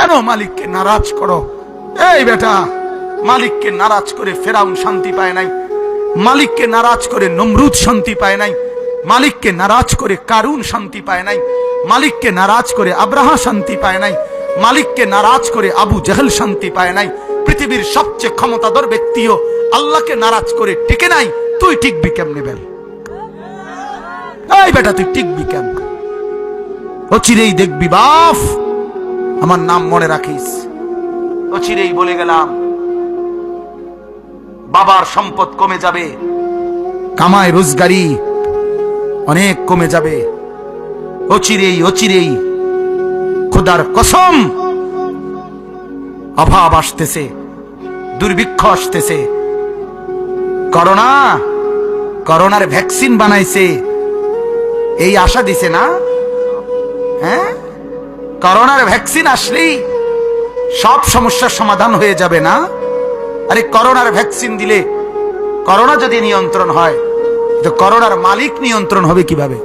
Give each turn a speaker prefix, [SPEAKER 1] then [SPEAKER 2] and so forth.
[SPEAKER 1] কেন মালিককে নারাজ করো? এই বেটা, মালিককে নারাজ করে ফেরাউন শান্তি পায় নাই, মালিককে নারাজ করে নমরুদ শান্তি পায় নাই, মালিককে নারাজ করে কারুন শান্তি পায় নাই, মালিককে নারাজ করে আব্রাহা শান্তি পায় নাই, মালিককে নারাজ করে আবু জেহেল শান্তি পায় নাই। পৃথিবীর সবচেয়ে ক্ষমতাধর ব্যক্তিও আল্লাহকে নারাজ করে টিকে নাই। তুই টিকবি কেমনে বেল? এই বেটা, তুই টিকবি কেমন? অচিরেই দেখবি বাপ, আমার নাম মনে রাখিস, অচিরেই বলে গেলাম, বাবার সম্পদ কমে যাবে, কামাই রোজগারি অনেক কমে যাবে। অচিরেই অচিরেই খোদার কসম, অভাব আসতেছে, দুর্ভিক্ষ আসতেছে। করোনার ভ্যাকসিন বানাইছে, এই আশা দিছে না? হ্যাঁ, করোনার ভ্যাকসিন আসলেই সব সমস্যার সমাধান হয়ে যাবে না? আরে করোনার ভ্যাকসিন দিলে করোনা যদি নিয়ন্ত্রণ হয়, তো করোনার মালিক নিয়ন্ত্রণ হবে কিভাবে?